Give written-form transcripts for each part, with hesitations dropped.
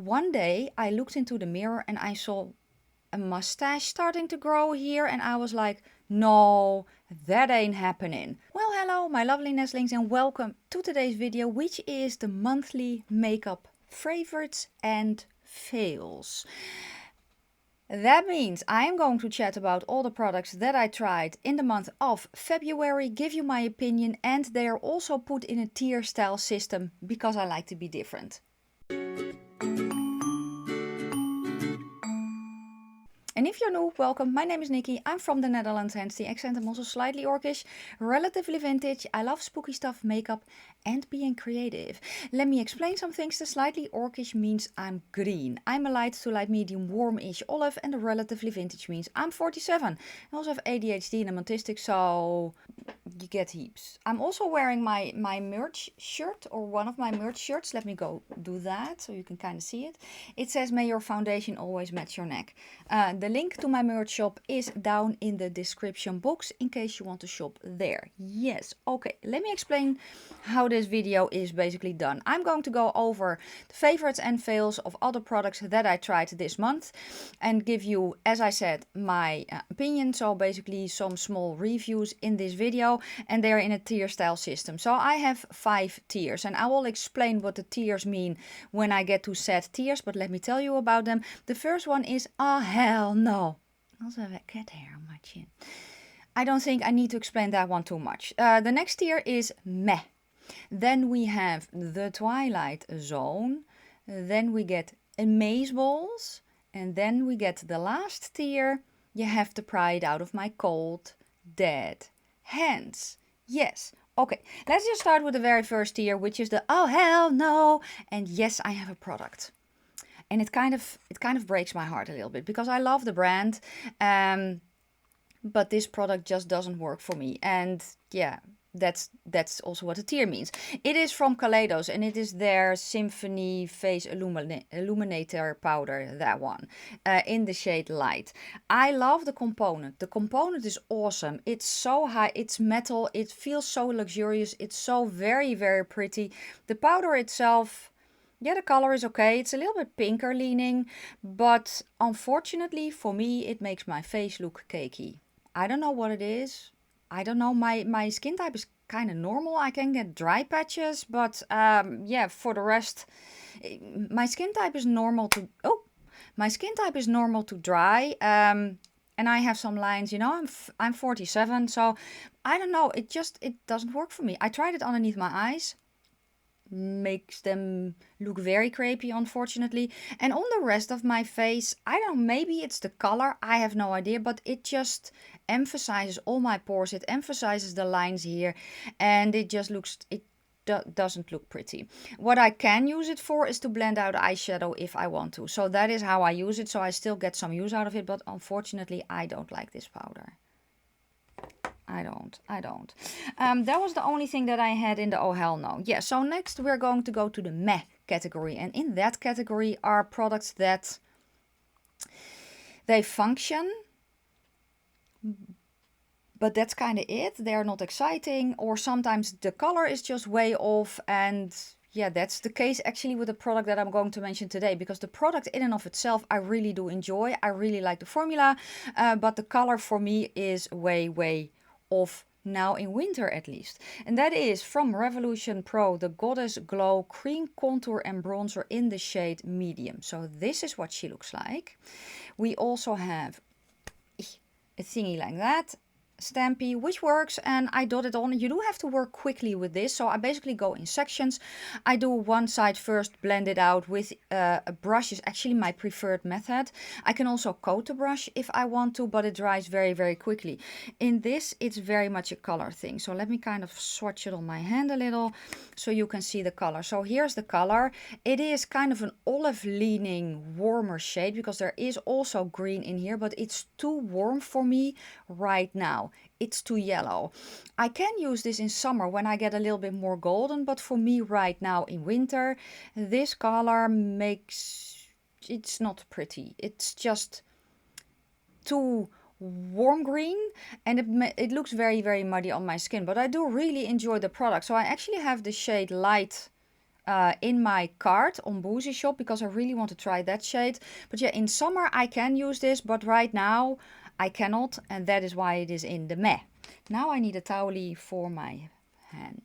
one day I looked into the mirror and I saw a mustache starting to grow here, and I was like, no, that ain't happening. Well, hello my lovely nestlings, and welcome to today's video, which is the monthly makeup favorites and fails. That means I am going to chat about all the products that I tried in the month of February, give you my opinion, and they are also put in a tier style system because I like to be different. And if you're new, welcome. My name is Nikki. I'm from the Netherlands, hence the accent. I'm also slightly orcish, relatively vintage. I love spooky stuff, makeup, and being creative. Let me explain some things. The slightly orcish means I'm green. I'm a light to light medium warmish olive, and the relatively vintage means I'm 47. I also have ADHD and I'm autistic, so you get heaps. I'm also wearing my merch shirt, or one of my merch shirts. Let me go do that so you can kind of see it. It says, may your foundation always match your neck. The link to my merch shop is down in the description box in case you want to shop there. Yes, okay, let me explain how this video is basically done. I'm going to go over the favorites and fails of other products that I tried this month and give you, as I said, my opinion. So basically some small reviews in this video, and they're in a tier style system. So I have 5 tiers, and I will explain what the tiers mean when I get to set tiers, but let me tell you about them. The first one is, oh hell no. I also have a cat hair on my chin. I don't think I need to explain that one too much. The next tier is meh. Then we have the Twilight Zone. Then we get Amazeballs. And then we get the last tier. You have to pry it out of my cold, dead hands. Yes. Okay, let's just start with the very first tier, which is the oh hell no. And yes, I have a product. And it kind of breaks my heart a little bit because I love the brand, but this product just doesn't work for me. And yeah, that's also what the tier means. It is from Kaleidos, and it is their Symphony Face Illuminator powder, that one, in the shade Light. I love the component. The component is awesome. It's so high, it's metal, it feels so luxurious, it's so very, very pretty. The powder itself, yeah, the color is okay. It's a little bit pinker leaning, but unfortunately for me, it makes my face look cakey. I don't know what it is. I don't know. My skin type is kind of normal. I can get dry patches, but yeah, for the rest, my skin type is normal to, my skin type is normal to dry. And I have some lines, you know, I'm 47, so I don't know. It doesn't work for me. I tried it underneath my eyes. Makes them look very crepey, unfortunately. And on the rest of my face, I don't know, maybe it's the color, I have no idea, but it just emphasizes all my pores. It emphasizes the lines here, and it just looks, doesn't look pretty. What I can use it for is to blend out eyeshadow if I want to. So that is how I use it. So I still get some use out of it, but unfortunately I don't like this powder. I don't. That was the only thing that I had in the oh hell no. Yeah, so next we're going to go to the meh category. And in that category are products that they function, but that's kind of it. They're not exciting, or sometimes the color is just way off. And yeah, that's the case actually with the product that I'm going to mention today, because the product in and of itself I really do enjoy. I really like the formula, but the color for me is way off now in winter at least. And that is from Revolution Pro, the Goddess Glow Cream Contour and Bronzer in the shade Medium. So this is what she looks like. We also have a thingy like that, stampy, which works, and I dot it on. You do have to work quickly with this, so I basically go in sections. I do one side first, blend it out with a brush is actually my preferred method. I can also coat the brush if I want to, but it dries very quickly. In this, it's very much a color thing, so let me kind of swatch it on my hand a little so you can see the color. So here's the color. It is kind of an olive leaning warmer shade, because there is also green in here, but it's too warm for me right now. It's too yellow. I can use this in summer when I get a little bit more golden, but for me right now in winter, this color makes, it's not pretty. It's just too warm green, and it looks very muddy on my skin, but I do really enjoy the product. So I actually have the shade Light in my cart on Boozy Shop because I really want to try that shade. But yeah, in summer I can use this, but right now I cannot, and that is why it is in the meh. Now I need a towelie for my hand.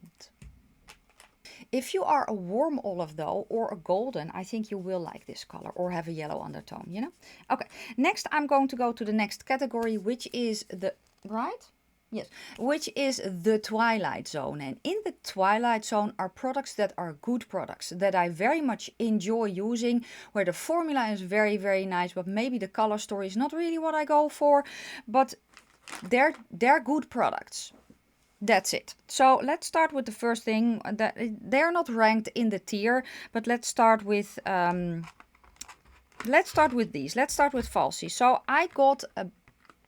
If you are a warm olive though, or a golden, I think you will like this color, or have a yellow undertone, you know? Okay, next I'm going to go to the next category, which is the, right? Yes, which is the Twilight Zone. And in the Twilight Zone are products that are good products, that I very much enjoy using, where the formula is very, very nice, but maybe the color story is not really what I go for, but they're good products. That's it. So let's start with the first thing. That they're not ranked in the tier, but let's start with these. Let's start with falsies. So I got a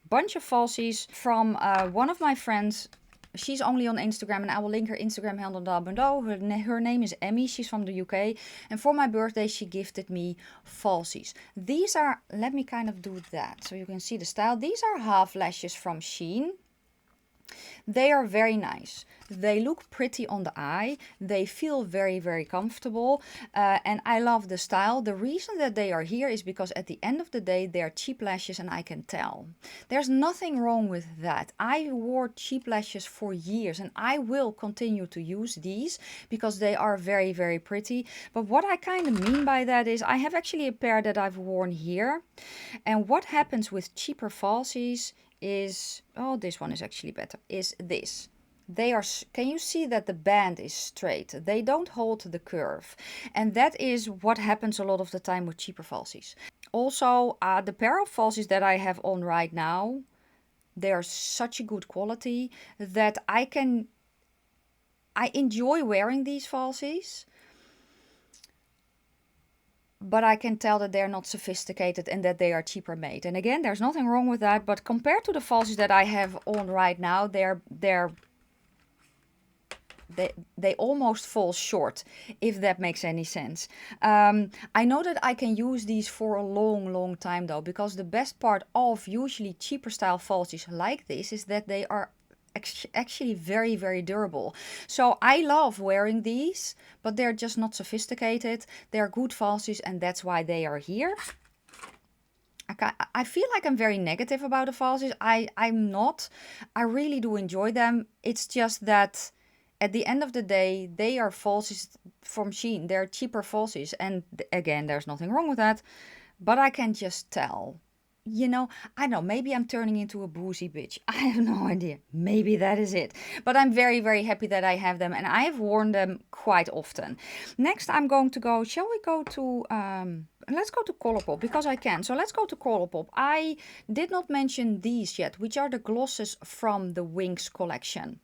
bunch of falsies from one of my friends. She's only on Instagram, and I will link her Instagram handle down below. Her name is Emmy. She's from the UK, and for my birthday she gifted me falsies. These are, let me kind of do that so you can see the style. These are half lashes from Shein. They are very nice. They look pretty on the eye. They feel very, very comfortable. And I love the style. The reason that they are here is because at the end of the day, they are cheap lashes and I can tell. There's nothing wrong with that. I wore cheap lashes for years and I will continue to use these because they are very, very pretty. But what I kind of mean by that is I have actually a pair that I've worn here. And what happens with cheaper falsies is, oh, this one is actually better, is this. They are, can you see that the band is straight? They don't hold the curve. And that is what happens a lot of the time with cheaper falsies. Also, the pair of falsies that I have on right now, they are such a good quality that I enjoy wearing these falsies. But I can tell that they're not sophisticated and that they are cheaper made. And again, there's nothing wrong with that. But compared to the falsies that I have on right now, they almost fall short, if that makes any sense. I know that I can use these for a long, long time though, because the best part of usually cheaper style falsies like this is that they are actually very, very durable. So I love wearing these, but they're just not sophisticated. They're good falsies and that's why they are here. I feel like I'm very negative about the falsies. I'm not. I really do enjoy them. It's just that at the end of the day, they are falsies from Shein. They're cheaper falsies. And again, there's nothing wrong with that. But I can just tell. You know, I don't know, maybe I'm turning into a boozy bitch. I have no idea. Maybe that is it. But I'm very, very happy that I have them. And I have worn them quite often. Next, I'm going to go, shall we go to, let's go to Colourpop because I can. So let's go to Colourpop. I did not mention these yet, which are the glosses from the Wings collection.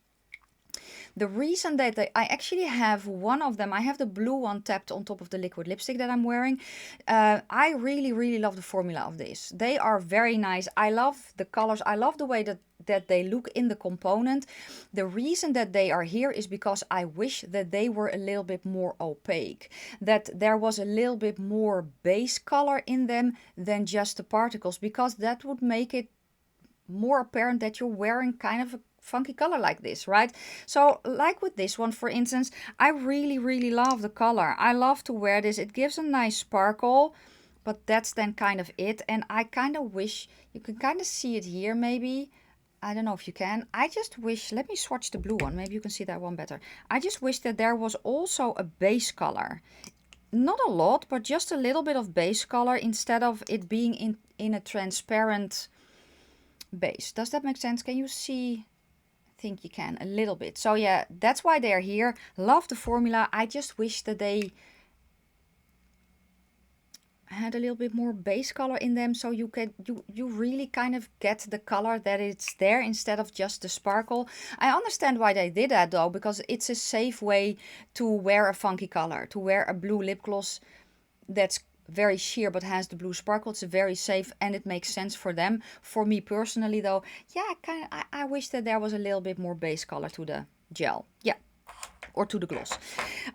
The reason that I actually have one of them, I have the blue one tapped on top of the liquid lipstick that I'm wearing. I really, really love the formula of this. They are very nice. I love the colors. I love the way that they look in the component. The reason that they are here is because I wish that they were a little bit more opaque. That there was a little bit more base color in them than just the particles, because that would make it more apparent that you're wearing kind of a funky color like this, right? So like with this one, for instance, I really, really love the color. I love to wear this. It gives a nice sparkle, but that's then kind of it. And I kind of wish you can kind of see it here maybe. I don't know if you can. I just wish, let me swatch the blue one. Maybe you can see that one better. I just wish that there was also a base color. Not a lot, but just a little bit of base color instead of it being in a transparent base. Does that make sense? Can you see? I think you can a little bit. So yeah, that's why they're here. Love the formula. I just wish that they had a little bit more base color in them, so you really kind of get the color that it's there instead of just the sparkle. I understand why they did that though, because it's a safe way to wear a funky color, to wear a blue lip gloss that's very sheer but has the blue sparkle. It's very safe and it makes sense for them. For me personally though, yeah, I wish that there was a little bit more base color to the gel, yeah, or to the gloss.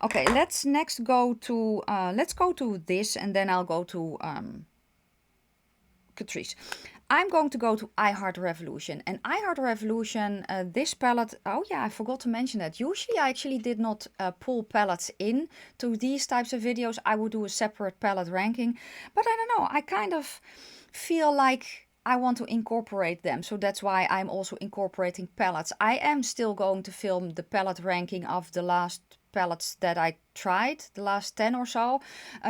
Okay, let's next go to let's go to this, and then I'll go to Catrice. I'm going to go to I Heart Revolution. And I Heart Revolution, this palette, oh yeah, I forgot to mention that. Usually I actually did not pull palettes in to these types of videos. I would do a separate palette ranking. But I don't know, I kind of feel like I want to incorporate them. So that's why I'm also incorporating palettes. I am still going to film the palette ranking of the last palettes that I tried, the last 10 or so.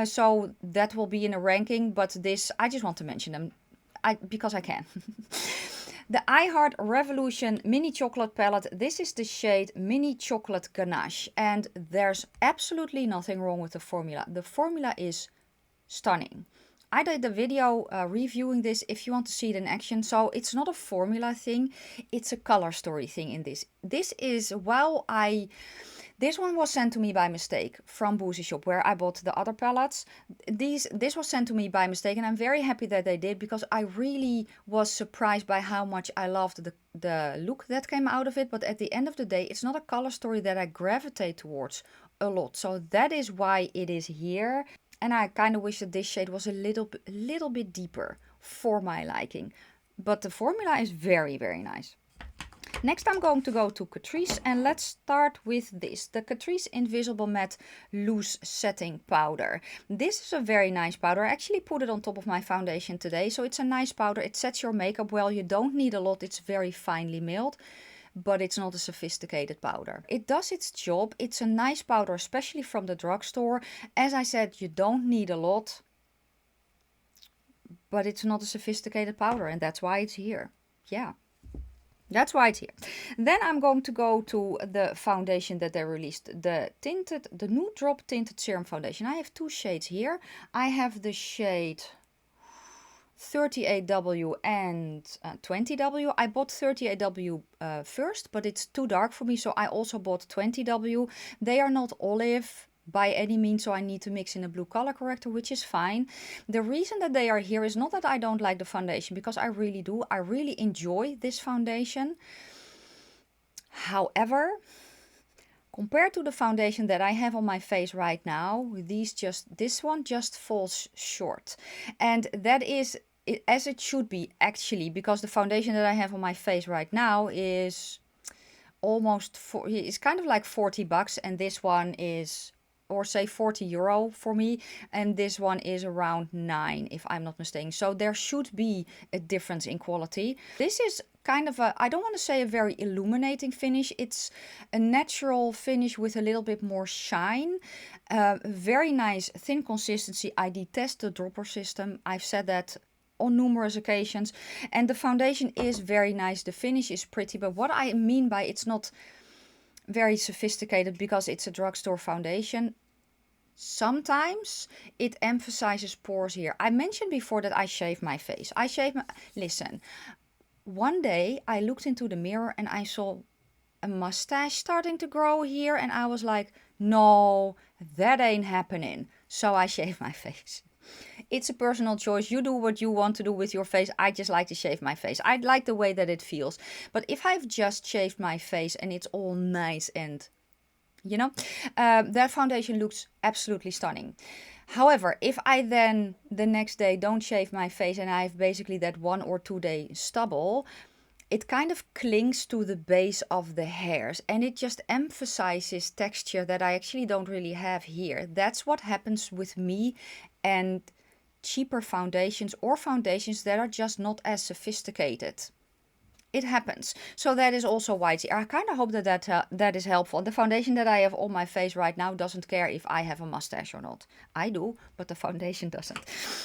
So that will be in a ranking, but this, I just want to mention them because I can. The I Heart Revolution Mini Chocolate Palette. This is the shade Mini Chocolate Ganache. And there's absolutely nothing wrong with the formula. The formula is stunning. I did a video reviewing this if you want to see it in action. So it's not a formula thing. It's a color story thing in this. This is, this one was sent to me by mistake from Boozy Shop, where I bought the other palettes. This was sent to me by mistake, and I'm very happy that they did, because I really was surprised by how much I loved the look that came out of it. But at the end of the day, it's not a color story that I gravitate towards a lot. So that is why it is here. And I kind of wish that this shade was a little bit deeper for my liking. But the formula is very, very nice. Next I'm going to go to Catrice, and let's start with this. The Catrice Invisible Matte Loose Setting Powder. This is a very nice powder. I actually put it on top of my foundation today. So it's a nice powder. It sets your makeup well. You don't need a lot. It's very finely milled, but it's not a sophisticated powder. It does its job. It's a nice powder, especially from the drugstore. As I said, you don't need a lot, but it's not a sophisticated powder, and that's why it's here. Yeah. That's why it's here. Then I'm going to go to the foundation that they released. The Nude Drop Tinted Serum Foundation. I have two shades here. I have the shade 38W and 20W. I bought 38W first, but it's too dark for me, so I also bought 20W. They are not olive by any means, so I need to mix in a blue color corrector, which is fine. The reason that they are here is not that I don't like the foundation, because I really do. I really enjoy this foundation. However, compared to the foundation that I have on my face right now, this one just falls short. And that is as it should be, actually, because the foundation that I have on my face right now is almost it's kind of like 40 bucks, and this one is, or say, 40 euro for me, and this one is around 9 if I'm not mistaken. So there should be a difference in quality. This is kind of a, I don't want to say a very illuminating finish. It's a natural finish with a little bit more shine. Very nice thin consistency. I detest the dropper system. I've said that on numerous occasions, and the foundation is very nice. The finish is pretty, but what I mean by it's not very sophisticated because it's a drugstore foundation, sometimes it emphasizes pores here. I mentioned before that I shave my face. Listen, one day I looked into the mirror and I saw a mustache starting to grow here, and I was like, no, that ain't happening. So I shaved my face. It's a personal choice. You do what you want to do with your face. I just like to shave my face. I like the way that it feels. But if I've just shaved my face and it's all nice and, you know, that foundation looks absolutely stunning. However, if I then the next day don't shave my face and I have basically that 1 or 2 day stubble, it kind of clings to the base of the hairs, and it just emphasizes texture that I actually don't really have here. That's what happens with me and cheaper foundations, or foundations that are just not as sophisticated. It happens. So that is also why it's here. I kind of hope that is helpful. The foundation that I have on my face right now doesn't care if I have a mustache or not. I do, but the foundation doesn't.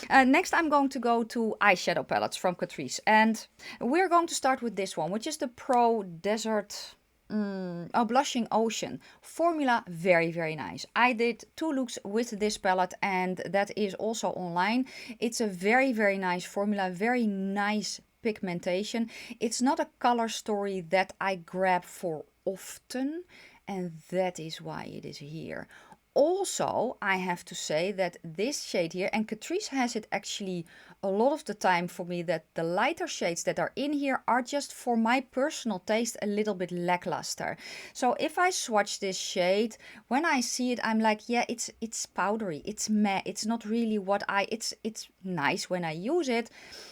Next, I'm going to go to eyeshadow palettes from Catrice. And we're going to start with this one, which is the Pro Desert Blushing Ocean. Formula, very, very nice. I did 2 looks with this palette, and that is also online. It's a very, very nice formula, very nice pigmentation. It's not a color story that I grab for often, and that is why it is here. Also, I have to say that this shade here, and Catrice has it actually a lot of the time for me, that the lighter shades that are in here are just for my personal taste a little bit lackluster. So if I swatch this shade, when I see it, I'm like, yeah, it's powdery, it's meh, it's not really what it's nice when I use it,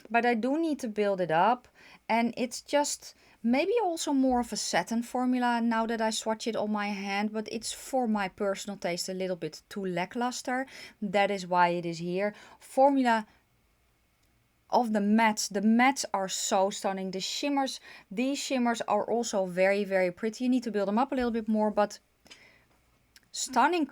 but I do need to build it up, and it's just maybe also more of a satin formula now that I swatch it on my hand, but it's for my personal taste a little bit too lackluster. That is why it is here. Formula of the mattes are so stunning. The shimmers, these shimmers are also very, very pretty. You need to build them up a little bit more, but stunning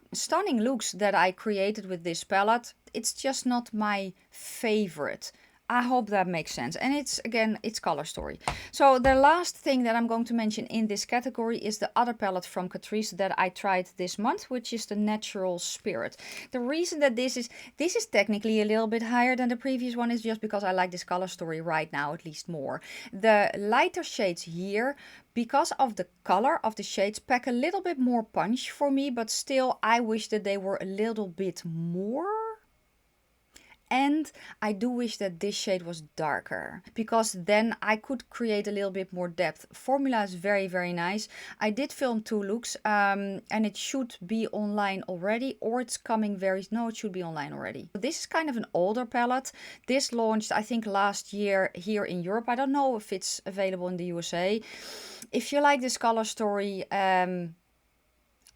looks that I created with this palette. It's just not my favorite. I hope that makes sense. And it's, again, it's color story. So the last thing that I'm going to mention in this category is the other palette from Catrice that I tried this month, which is the Natural Spirit. The reason that this is technically a little bit higher than the previous one is just because I like this color story right now at least more. The lighter shades here, because of the color of the shades, pack a little bit more punch for me, but still I wish that they were a little bit more. And I do wish that this shade was darker, because then I could create a little bit more depth. Formula is very, very nice. I did film 2 looks and it should be online already, or it's coming no, it should be online already. This is kind of an older palette. This launched, I think, last year here in Europe. I don't know if it's available in the USA. If you like this color story,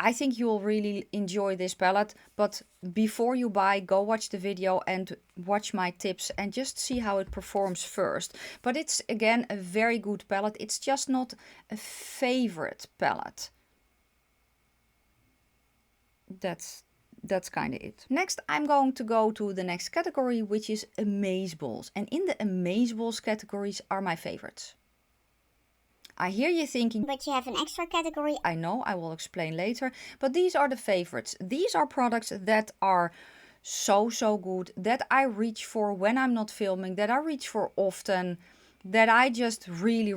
I think you will really enjoy this palette, but before you buy, go watch the video and watch my tips and just see how it performs first. But it's, again, a very good palette. It's just not a favorite palette. That's kind of it. Next, I'm going to go to the next category, which is Amazeballs. And in the Amazeballs categories are my favorites. I hear you thinking, but you have an extra category. I know, I will explain later, but these are the favorites. These are products that are so good, that I reach for when I'm not filming, that I reach for often, that I just really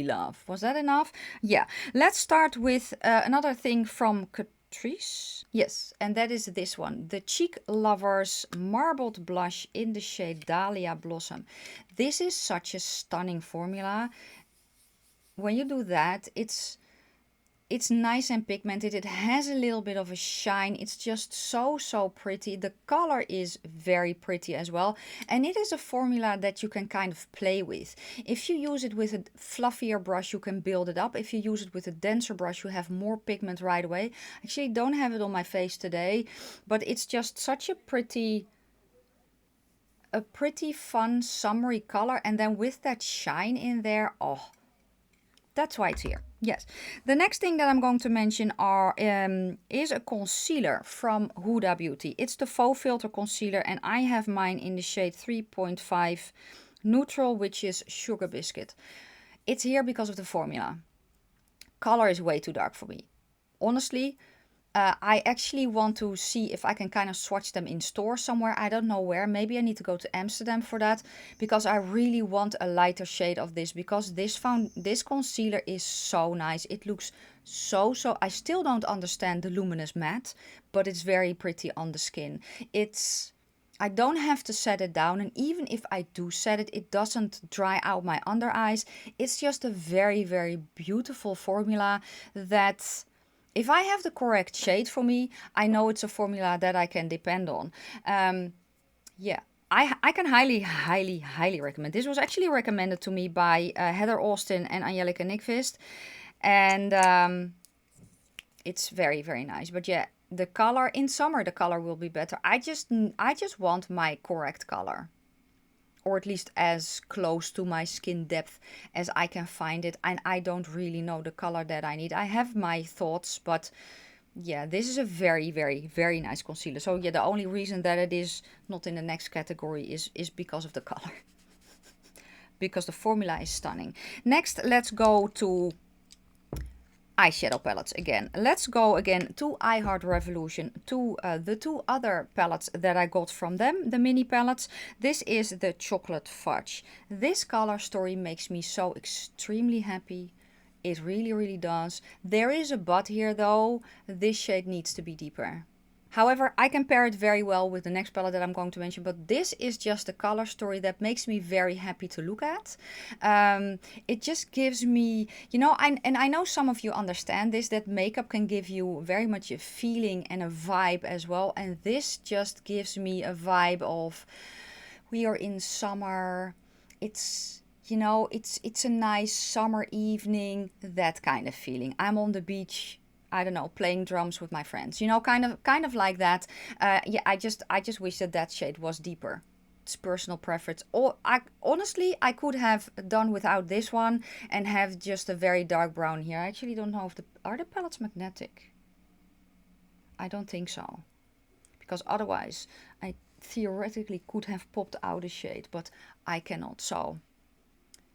love. Was that enough? Yeah, let's start with another thing from Catrice. Yes, and that is this one, the Cheek Lovers Marbled Blush in the shade Dahlia Blossom. This is such a stunning formula. When you do that, it's nice and pigmented. It has a little bit of a shine. It's just so pretty. The color is very pretty as well. And it is a formula that you can kind of play with. If you use it with a fluffier brush, you can build it up. If you use it with a denser brush, you have more pigment right away. Actually, don't have it on my face today, but it's just such a pretty fun summery color. And then with that shine in there, oh, that's why it's here. Yes. The next thing that I'm going to mention is a concealer from Huda Beauty. It's the Faux Filter Concealer, and I have mine in the shade 3.5 Neutral, which is Sugar Biscuit. It's here because of the formula. Color is way too dark for me. Honestly, I actually want to see if I can kind of swatch them in store somewhere. I don't know where. Maybe I need to go to Amsterdam for that, because I really want a lighter shade of this, because this concealer is so nice. It looks so I still don't understand the luminous matte, but it's very pretty on the skin. I don't have to set it down, and even if I do set it, it doesn't dry out my under eyes. It's just a very beautiful formula that, if I have the correct shade for me, I know it's a formula that I can depend on. Yeah, I can highly recommend. This was actually recommended to me by Heather Austin and Angelica Nickvist. And it's very nice. But yeah, the color, in summer the color will be better. I just want my correct color, or at least as close to my skin depth as I can find it. And I don't really know the color that I need. I have my thoughts, but yeah, this is a very nice concealer. So yeah, the only reason that it is not in the next category is because of the color. Because the formula is stunning. Next, let's go to eyeshadow palettes again. Let's go again to I Heart Revolution, to the 2 other palettes that I got from them, the mini palettes. This is the Chocolate Fudge. This color story makes me so extremely happy. It really, really does. There is a but here though. This shade needs to be deeper. However, I can pair it very well with the next palette that I'm going to mention, but this is just a color story that makes me very happy to look at. It just gives me, you know, and I know some of you understand this, that makeup can give you very much a feeling and a vibe as well. And this just gives me a vibe of, we are in summer. It's, you know, it's a nice summer evening, that kind of feeling. I'm on the beach, I don't know, playing drums with my friends, you know, kind of like that. Yeah, I just wish that that shade was deeper. It's personal preference. Or honestly, I could have done without this one and have just a very dark brown here. I actually don't know if are the palettes magnetic. I don't think so, because otherwise I theoretically could have popped out a shade, but I cannot. So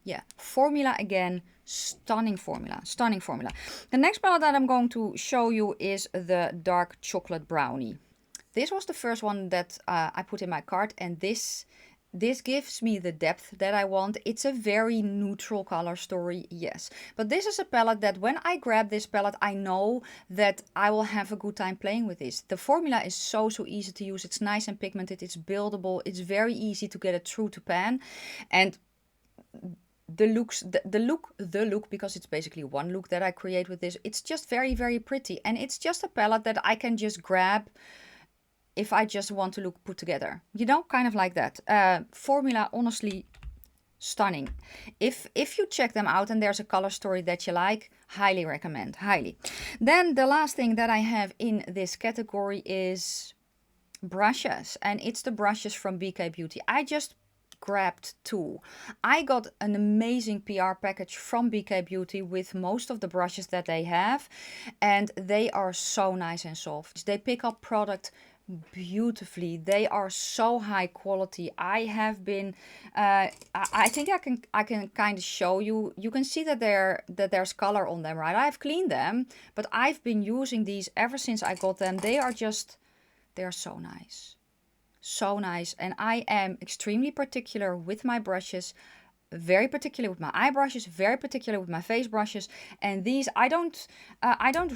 yeah, formula again, stunning formula, stunning formula. The next palette that I'm going to show you is the dark chocolate brownie. This was the first one that I put in my cart, and this gives me the depth that I want. It's a very neutral color story, yes. But this is a palette that when I grab this palette, I know that I will have a good time playing with this. The formula is so easy to use. It's nice and pigmented. It's buildable. It's very easy to get it through to pan. And the look, because it's basically one look that I create with this, it's just very, very pretty. And it's just a palette that I can just grab if I just want to look put together, you know, kind of like that. Formula, honestly, stunning. If you check them out and there's a color story that you like, highly recommend, highly. Then the last thing that I have in this category is brushes, and it's the brushes from BK Beauty. I just grabbed two. I got an amazing PR package from BK Beauty with most of the brushes that they have, and they are so nice and soft. They pick up product beautifully. They are so high quality. I have been I think I can kind of show you. You can see that there's color on them, right? I've cleaned them, but I've been using these ever since I got them. They're so nice. So nice. And I am extremely particular with my brushes, very particular with my eye brushes, very particular with my face brushes. And these I don't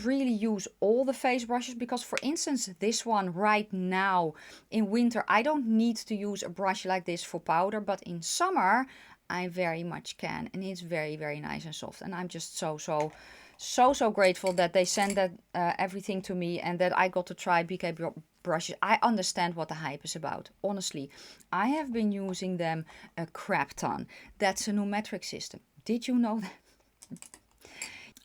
really use all the face brushes, because for instance this one right now in winter I don't need to use a brush like this for powder, but in summer I very much can, and it's very, very nice and soft. And I'm just so grateful that they sent that everything to me, and that I got to try BK brushes. I understand what the hype is about. Honestly, I have been using them a crap ton. That's a new metric system. Did you know that?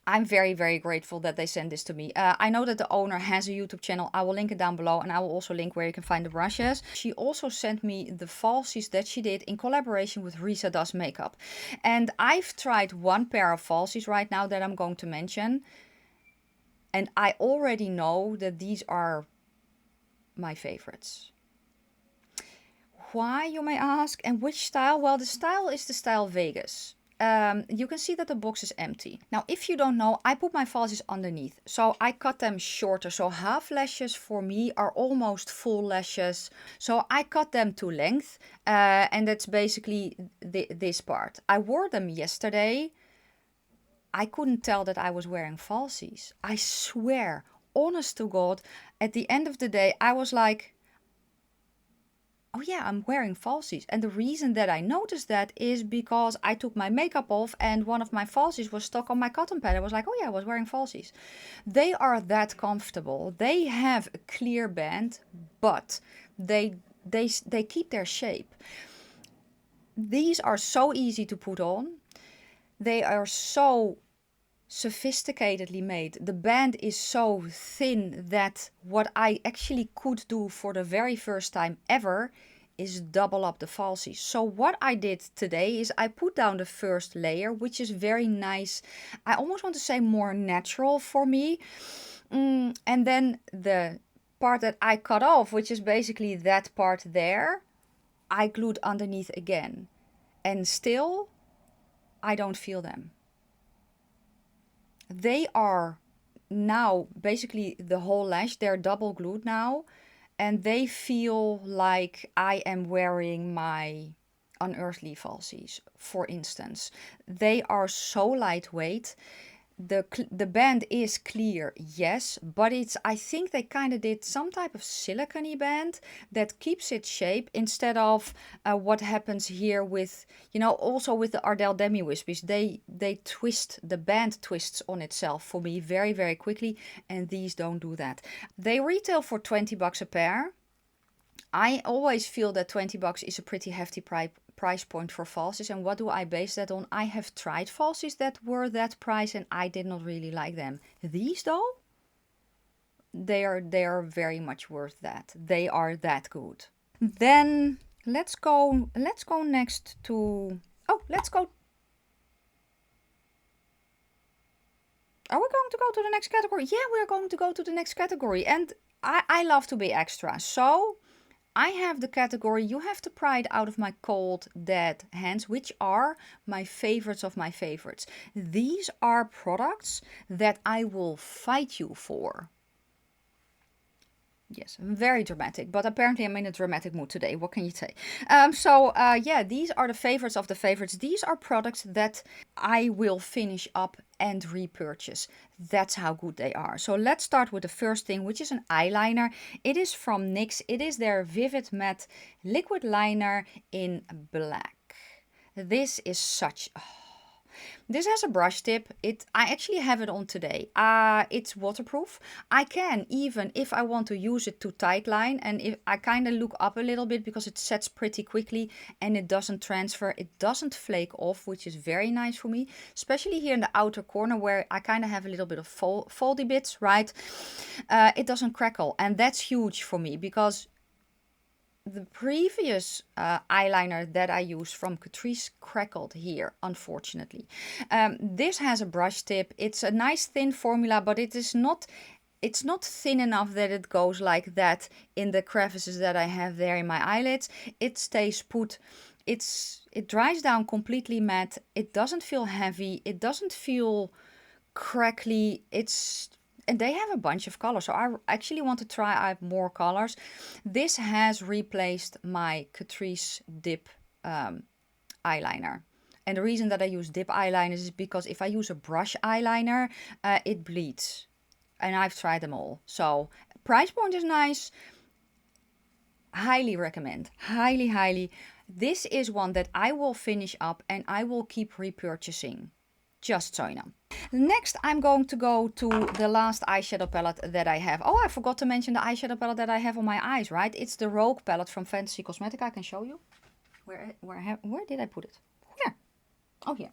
I'm very, very grateful that they sent this to me. I know that the owner has a YouTube channel. I will link it down below, and I will also link where you can find the brushes. She also sent me the falsies that she did in collaboration with Risa Does Makeup. And I've tried one pair of falsies right now that I'm going to mention. And I already know that these are my favorites. Why, you may ask? And which style? Well, the style is the style Vegas. You can see that the box is empty. Now, if you don't know, I put my falsies underneath. So I cut them shorter. So half lashes for me are almost full lashes. So I cut them to length. And that's basically this part. I wore them yesterday. I couldn't tell that I was wearing falsies. I swear, honest to God, at the end of the day, I was like, oh yeah, I'm wearing falsies. And the reason that I noticed that is because I took my makeup off and one of my falsies was stuck on my cotton pad. I was like, oh yeah, I was wearing falsies. They are that comfortable. They have a clear band, but they keep their shape. These are so easy to put on. They are so sophisticatedly made. The band is so thin that what I actually could do for the very first time ever is double up the falsies. So what I did today is I put down the first layer, which is very nice. I almost want to say more natural for me. And then the part that I cut off, which is basically that part there, I glued underneath again. And still, I don't feel them. They are now basically the whole lash. They're double glued now. And they feel like I am wearing my unearthly falsies, for instance. They are so lightweight. the band is clear, yes, but it's, I think they kind of did some type of silicone band that keeps its shape instead of what happens here with, you know, also with the Ardell Demi Wispies. They twist, the band twists on itself for me very, very quickly, and these don't do that. They retail for 20 bucks a pair. I always feel that 20 bucks is a pretty hefty price point for falsies. And what do I base that on? I have tried falsies that were that price and I did not really like them. These though, they are very much worth that. They are that good. Then let's go next to, oh, let's go. Are we going to go to the next category? Yeah, we're going to go to the next category. And I love to be extra. So I have the category You Have to Pry It Out of My Cold Dead Hands, which are my favorites of my favorites. These are products that I will fight you for. Yes, very dramatic, but apparently I'm in a dramatic mood today. What can you say? Yeah, these are the favorites of the favorites. These are products that I will finish up and repurchase. That's how good they are. So let's start with the first thing, which is an eyeliner. It is from NYX. It is their Vivid Matte Liquid Liner in black. This is such... Oh, this has a brush tip. I actually have it on today. It's waterproof. I can, even if I want to use it to tight line, and if I kind of look up a little bit because it sets pretty quickly and it doesn't transfer. It doesn't flake off, which is very nice for me, especially here in the outer corner where I kind of have a little bit of foldy bits, right? It doesn't crackle, and that's huge for me because the previous eyeliner that I used from Catrice crackled here, unfortunately. This has a brush tip. It's a nice thin formula, but it's not thin enough that it goes like that in the crevices that I have there in my eyelids. It stays put. It dries down completely matte. It doesn't feel heavy. It doesn't feel crackly. And they have a bunch of colors, so I actually want to try out more colors. This has replaced my Catrice dip eyeliner. And the reason that I use dip eyeliners is because if I use a brush eyeliner, it bleeds. And I've tried them all. So price point is nice. Highly recommend. Highly, highly. This is one that I will finish up and I will keep repurchasing. Just so you know. Next, I'm going to go to the last eyeshadow palette that I have. Oh, I forgot to mention the eyeshadow palette that I have on my eyes, right? It's the Rogue palette from Fantasy Cosmetic. I can show you. Where did I put it? Here. Oh, here.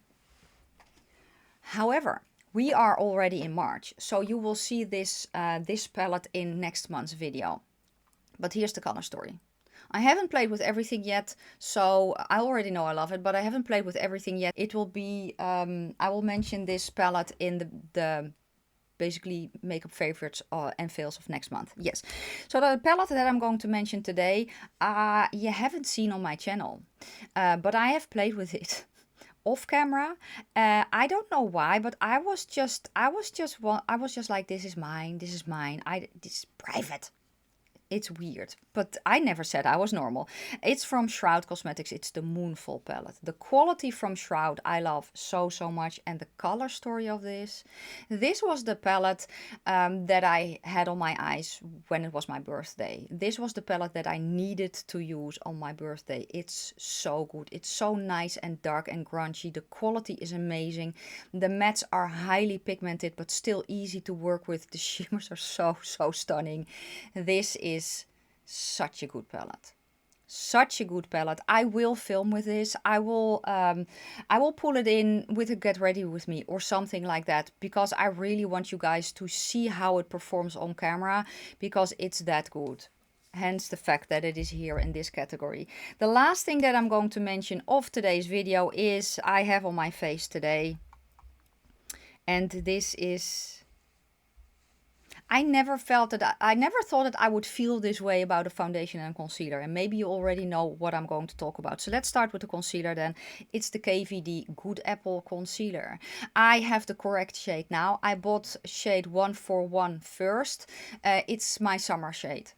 However, we are already in March, so you will see this palette in next month's video. But here's the color story. I haven't played with everything yet, so I already know I love it, but I haven't played with everything yet. It will be, I will mention this palette in the basically makeup favorites and fails of next month. Yes, so the palette that I'm going to mention today, you haven't seen on my channel, but I have played with it off camera. I don't know why, but I was just like, this is mine, this is mine. This is private. It's weird, but I never said I was normal. It's from Shroud Cosmetics. It's the Moonfall palette. The quality from Shroud I love so much. And the color story of this was the palette that I had on my eyes when it was my birthday. This was the palette that I needed to use on my birthday. It's so good. It's so nice and dark and grungy. The quality is amazing. The mattes are highly pigmented, but still easy to work with. The shimmers are so stunning. This is such a good palette. Such a good palette. I will film with this. I will pull it in with a get ready with me or something like that, because I really want you guys to see how it performs on camera, because it's that good. Hence the fact that it is here in this category. The last thing that I'm going to mention of today's video is I have on my face today. And this is... I never thought that I would feel this way about a foundation and concealer. And maybe you already know what I'm going to talk about. So let's start with the concealer then. It's the KVD Good Apple Concealer. I have the correct shade now. I bought shade 141 first. It's my summer shade.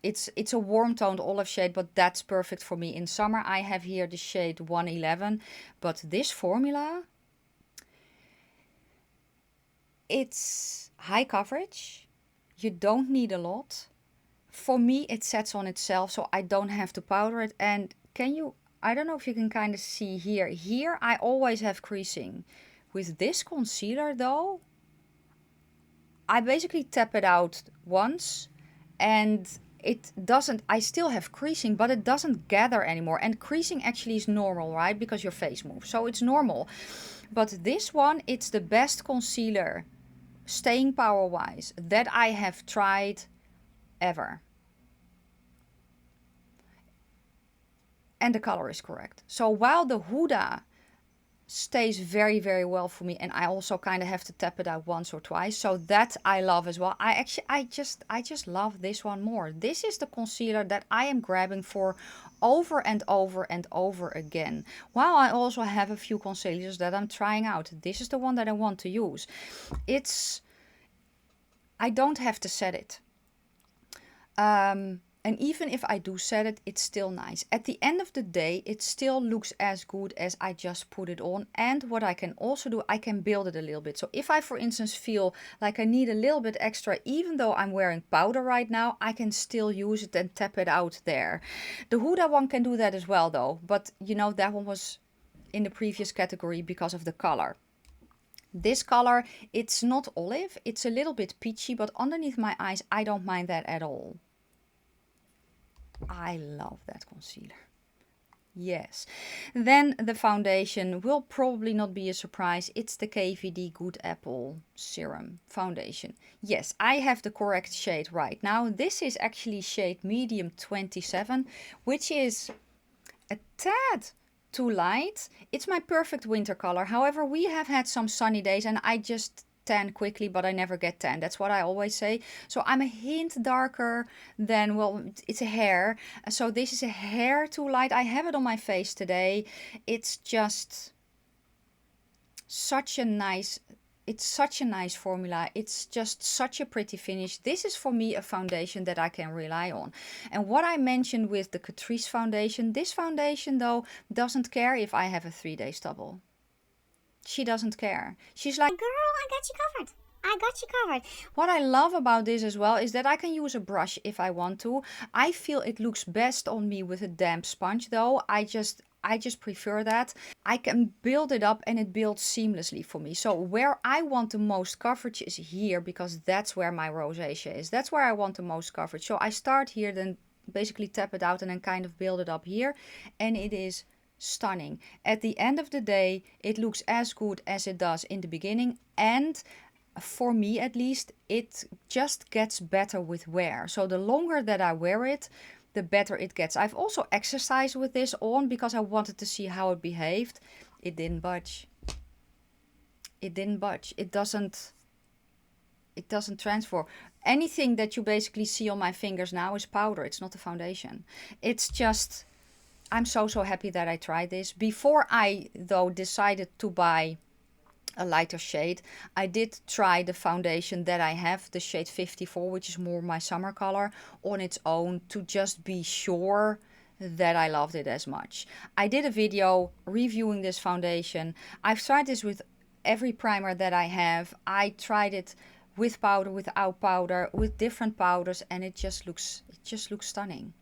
It's a warm toned olive shade, but that's perfect for me in summer. I have here the shade 111. But this formula... It's high coverage. You don't need a lot. For me, it sets on itself, so I don't have to powder it. And I don't know if you can kind of see here. Here, I always have creasing. With this concealer, though, I basically tap it out once and it doesn't, I still have creasing, but it doesn't gather anymore. And creasing actually is normal, right? Because your face moves, so it's normal. But this one, it's the best concealer, staying power wise, that I have tried ever. And the color is correct. So while the Huda stays very, very well for me, and I also kind of have to tap it out once or twice, so that I love as well. I just love this one more. This is the concealer that I am grabbing for over and over and over again, while I also have a few concealers that I'm trying out. This is the one that I want to use. I don't have to set it. And even if I do set it, it's still nice. At the end of the day, it still looks as good as I just put it on. And what I can also do, I can build it a little bit. So if I, for instance, feel like I need a little bit extra, even though I'm wearing powder right now, I can still use it and tap it out there. The Huda one can do that as well, though. But, you know, that one was in the previous category because of the color. This color, it's not olive. It's a little bit peachy, but underneath my eyes, I don't mind that at all. I love that concealer. Yes. Then the foundation will probably not be a surprise. It's the KVD Good Apple Serum Foundation. Yes, I have the correct shade right now. This is actually shade medium 27, which is a tad too light. It's my perfect winter color. However, we have had some sunny days and I just tan quickly, but I never get tan. That's what I always say. So I'm a hint darker than, well, it's a hair. So this is a hair too light. I have it on my face today. It's just such a nice, it's such a nice formula. It's just such a pretty finish. This is for me a foundation that I can rely on. And what I mentioned with the Catrice foundation, this foundation though doesn't care if I have a 3-day stubble. She doesn't care. She's like, girl, I got you covered. I got you covered. What I love about this as well is that I can use a brush if I want to. I feel it looks best on me with a damp sponge though. I just prefer that. I can build it up and it builds seamlessly for me. So where I want the most coverage is here, because that's where my rosacea is. That's where I want the most coverage. So I start here, then basically tap it out and then kind of build it up here. And it is stunning. At the end of the day, it looks as good as it does in the beginning, and for me at least, it just gets better with wear. So the longer that I wear it, the better it gets. I've also exercised with this on because I wanted to see how it behaved. It didn't budge. It didn't budge. It doesn't transfer. Anything that you basically see on my fingers now is powder. It's not a foundation. It's just, I'm so happy that I tried this. Before I, though, decided to buy a lighter shade, I did try the foundation that I have, the shade 54, which is more my summer color, on its own, to just be sure that I loved it as much. I did a video reviewing this foundation. I've tried this with every primer that I have. I tried it with powder, without powder, with different powders, and it just looks stunning.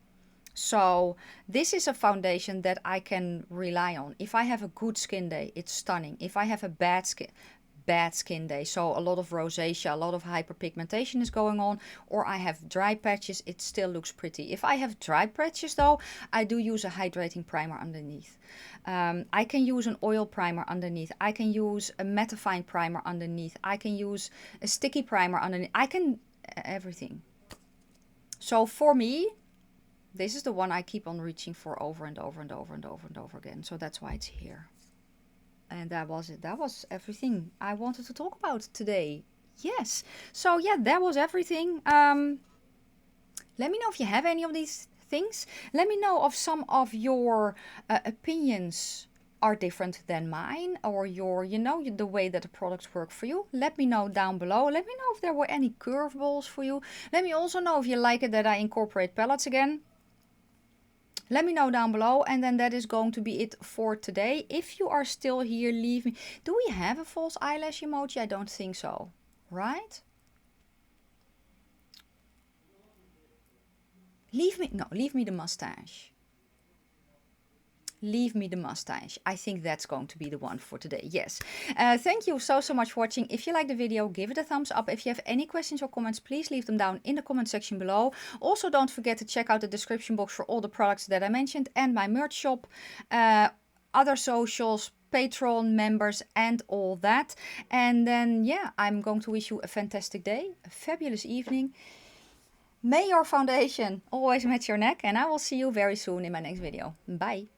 So this is a foundation that I can rely on. If I have a good skin day, it's stunning. If I have a bad skin day, so a lot of rosacea, a lot of hyperpigmentation is going on, or I have dry patches, it still looks pretty. If I have dry patches though, I do use a hydrating primer underneath. I can use an oil primer underneath. I can use a mattifying primer underneath. I can use a sticky primer underneath. I can everything. So for me, this is the one I keep on reaching for over and over and over and over and over again. So that's why it's here. And that was it. That was everything I wanted to talk about today. Yes. So yeah, that was everything. Let me know if you have any of these things. Let me know if some of your opinions are different than mine, or your, you know, the way that the products work for you. Let me know down below. Let me know if there were any curveballs for you. Let me also know if you like it that I incorporate palettes again. Let me know down below, and then that is going to be it for today. If you are still here, leave me. Do we have a false eyelash emoji? I don't think so. right? Leave me the mustache. Leave me the mustache. I think that's going to be the one for today. Yes. Thank you so much for watching. If you like the video, give it a thumbs up. If you have any questions or comments, please leave them down in the comment section below. Also, don't forget to check out the description box for all the products that I mentioned and my merch shop, other socials, Patreon members and all that. And then, yeah, I'm going to wish you a fantastic day, a fabulous evening. May your foundation always match your neck, and I will see you very soon in my next video. Bye.